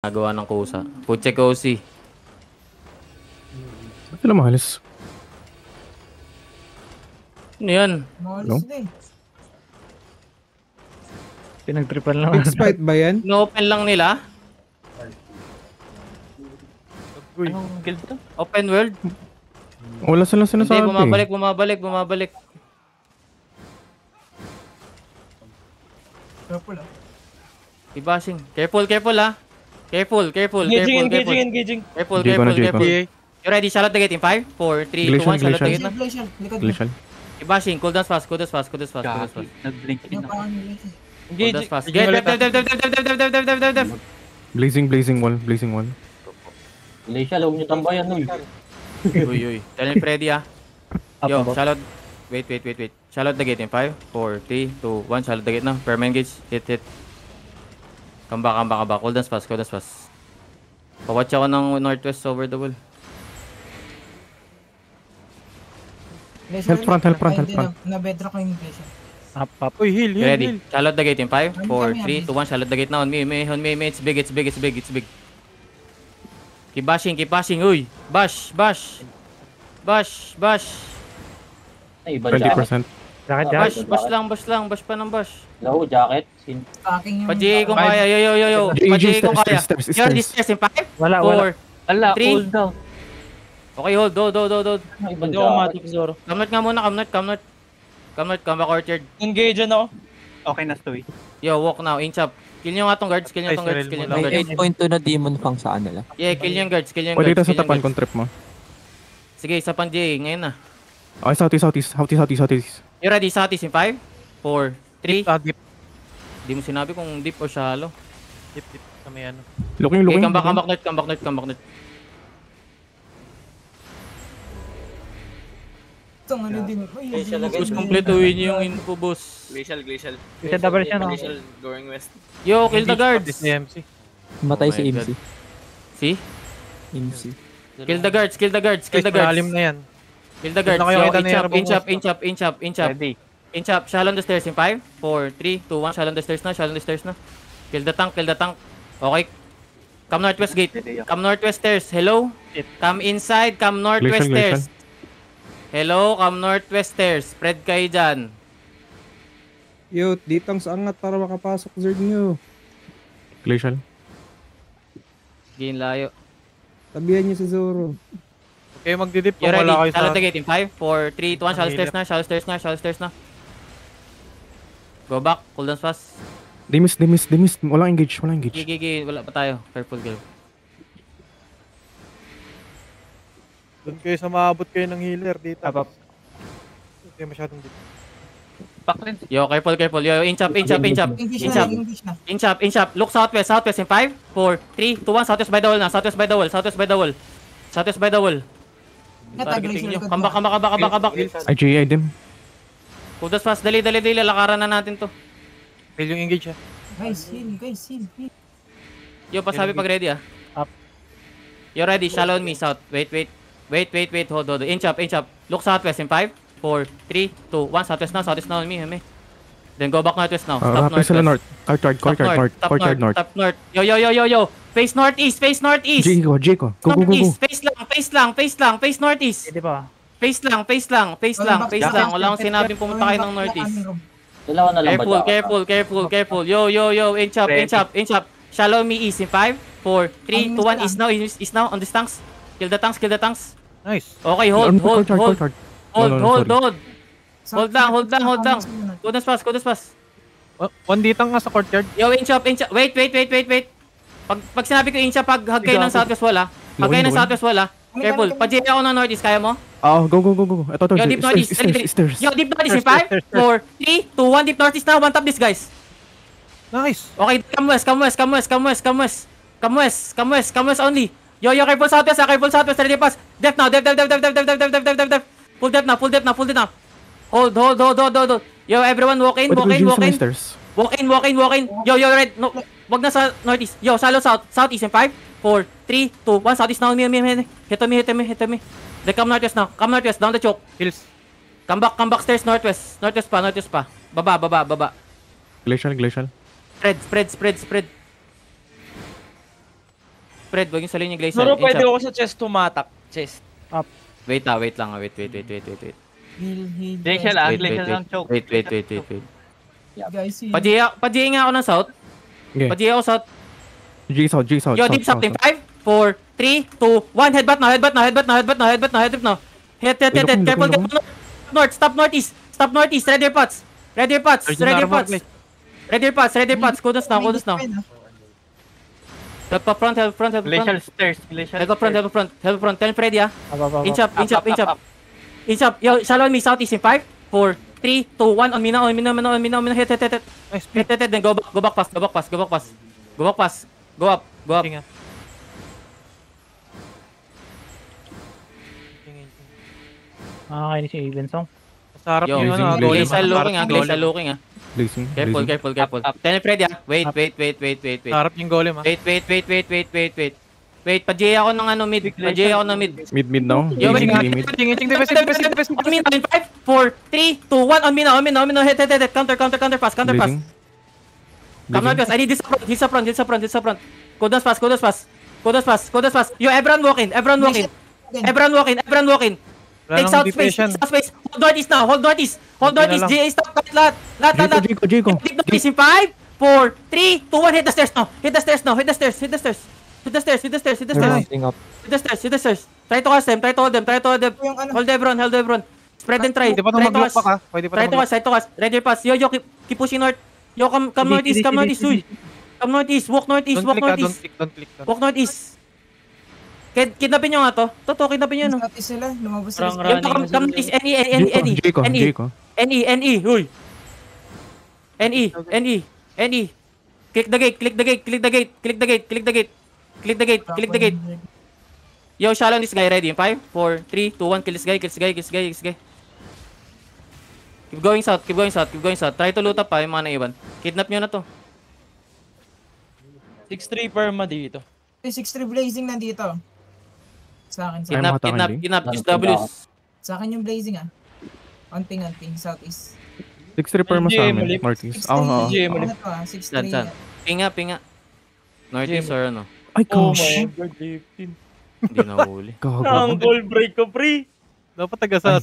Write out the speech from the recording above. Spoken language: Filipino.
Nagawa ng kusa. Food check OC. Ba't sila mahalis? Ano yan? No? Pinagtripan lang. Fixed fight ba yan? No-open lang nila? Anong guild to? Open world? Wala sila Hindi, sinasabi. bumabalik. Ibasing. Careful ha. Careful. Engaging. Careful. Jayco. You ready? Charlotte the gate in 5, 4, 3, 2, 1. Charlotte the gate na. Glacial. Ibasing. Cool dance fast. Nag-blink in ako. Cool dance fast. Get, dev. Blazing wall. Glacial, huwag niyo tambayan nun. Uy. Tell me Freddy ah. Yo, Charlotte. Wait. Charlotte the gate in 5, 4, 3, 2, 1. Charlotte the gate na. Permanent gauge. Hit. Come back. Cool dance fast. Pawatch ako ng northwest over the wall. Help front. Na-bedrock ko yung Glacial. Up. Uy, heal. Ready? Charlotte the gate in 5, 4, 3, 2, 1. Charlotte the gate na on me. It's big. Keep bashing. Uy. Bash. Ay, iba jacket. 20%. Bash lang. Bash pa ng bash. Low, jacket. Packing yung... Pajay kung kaya. Yo. Pajay kung kaya. Stairs. You're this stairs in 5, 4, Wala. Ala, 3. hold down. Okay, hold. Ay, ibang Hindi ako jacket. matik, Zoro. Come north. Come back courtyard. Engage ako. Okay na stoy. Yo, walk now. Inch up. Kill nyo nga tong guards. Ay, sarili mo lang. May 8.2 na demon fang sa kanila. Yeah, kill yung guards. Pwede ito sa tapan kung trip mo. Sige, sa pan J. Ngayon na. Okay, southeast. You ready? Southeast in 5, 4, 3. Deep. Di mo sinabi kung deep or shallow. Deep. Kami ano. Looking. Okay, come back north. Itong ano din. Uy, Glacial yung- agad. Boss, kompletuhin niyo yung info, boss. Glacial. Isa double siya, no? Glacial going west. Yo, kill the guards. This MC. Matay Oh si my MC. See? MC. Kill the guards. Malalim na yan. Kill the guards. Huwag na kayo Yo, kita na yung inch up. Ready. Inch up. Shallow on the stairs in 5, 4, 3, 2, 1. Shallow on the stairs na. Kill the tank. Okay. Come northwest gate. Come northwest stairs. Hello? Come inside. Come northwest Glacial. stairs. Hello? Come northwest stairs. Spread kayo dyan. Yo, ditang sa angat para makapasok Zerd nyo. Glacial. Gain layo. Tabihan nyo si Zoro. Okay, magdidip You kung ready? wala kayo Shallow sa... the gate in 5, 4, 3, 2, 1. Shallow stairs na. Go back. Cool down fast. They missed. Walang engage. Gigi. Wala pa tayo. Careful, girl. Doon kayo sa maabot kayo ng healer dito. Hindi kayo masyadong deep. Yo, careful. Yo, inch up. English na. Inch up. Look southwest in 5, 4, 3, 2, 1. Southwest by the wall. Targeting nyo. Come back. IGA them. Kudas fast. Dali. Lakaran na natin to. Fail yung engage, ha? Guys, heal. Yo, pasabi pag ready ah. Up. You ready? Shallow on me, south. Wait. Hold. Inch up. Look southwest in 5, 4, 3, 2, 1. Southwest now on me. Then go back northwest now. Stop Rapid sila northwest. north. Courtyard north. Top north. Yo. Face northeast. Jayco. Go. Northeast. Face northeast. Hindi ba? Face lang. Wala akong sinabing pumunta kayo ng northeast. Dalawa na lang ba jacket? Careful. Yo. Inch up. Shallow me east in 5, 4, 3, 2, 1. East now. On this tanks. Kill the tanks. Nice. Okay, hold. Courtyard. Hold lang. Go das fast. One ditang nga sa courtyard. Yo, inch up. Wait. Pag sinabi ko inch up, pag hug kayo ng southwest wala. Careful. Pajay ako ng northeast, kaya mo? Go. Ito. Yo, deep northeast. Stairs. Yo, deep northeast in 5, 4, 3, 2, 1. Deep northeast now. One tap this, guys. Nice. Okay, come west only. Yo, careful southwest, ready pass. Depth now. Full depth now. Hold. Yo, everyone walk in. Walk in. Yo, red. No, wag na sa northeast. Yo, shallow southeast in 5, 4, 3, 2, 1. Southeast now. Hit me. Then come northwest now. Down the choke. Heals. Come back stairs northwest. Northwest pa. Baba. Glacial. Spread. spread. Huwag yung sa linya glacier. Siguro Inch pwede up. ako sa chest tumatak. Chest. Wait lang. Wait. Heal, heal. Glacial guys. Glacial lang choke. Wait. Guys, heal. Pa-GA nga ako ng south. Okay. Pa-GA ako south. G south, G south. Yo, south, deep something. south. 5, 4, 3, 2, 1. Headbutt now. Hit. Careful. North. Stop northeast. Ready your pots. Kudos now. Help front. Glacial stairs. Glacial Help front. Tell Freddy ah. Inch up. Yo, shallow on me. Southeast in 5, 4, 3, 2, 1. On me now. Hit. Hit. Then go back pass. Go up. Ingat. Nakakainis yung even song. Sa harap Yo, yung ano, Blazing, glacial looking ah. Blazing. Careful. Tell Freddy ah. Wait. Sa harap yung golem ah. Wait, pa-J ako ng ano mid. Mid now. Yo, wait, Mid. Tingin, defense. On me now in 5, 4, 3, 2, 1. On me now. Hit. Counter pass. Blazing. Come on, guys. I need this front. Hit sa front. Kudos pass. Yo, everyone walk in. Take south space. Hold northeast. GA stop. Lahat. Jigo. Deep northeast in 5, 4, 3, 2, 1. Hit the stairs now. Hit the stairs. Bouncing up. Hit the stairs. Try to cast them. Hold Yung ano, Hold Ebron. Spread and try. Pwede pa ito mag-block pa ka. Pwede pa Try ito to cast. Ready your pass. Yo, keep pushing north. Yo, come northeast. Come northeast. Walk northeast. Don't click. Walk northeast. Kidnapin nyo nga to. Totoo, kidnapin nyo no. Natin sila, lumabas Parang sila. Yung come northeast. Jigo. NE. Huy. NE. Click the gate. Yo, shallow this guy. Ready? 5, 4, 3, 2, 1. Kill this guy. Keep going south. Try to loot up pa yung mga naiwan. Kidnap nyo na to. 6-3 perma dito. 6-3 blazing nandito. Sa akin. Kidnap. Kidnap. Use W's. Sa akin yung blazing ah. Anting, southeast. 6-3 perma sa amin. Northeast. 6-3. Oo. Ano to ah? 6-3. Saan? Pinga. Northeast or ano? Ay, Oh gosh. my god, 15. Hindi nahuli. Gago. Ang goal break ko, pre. Dapat taga sa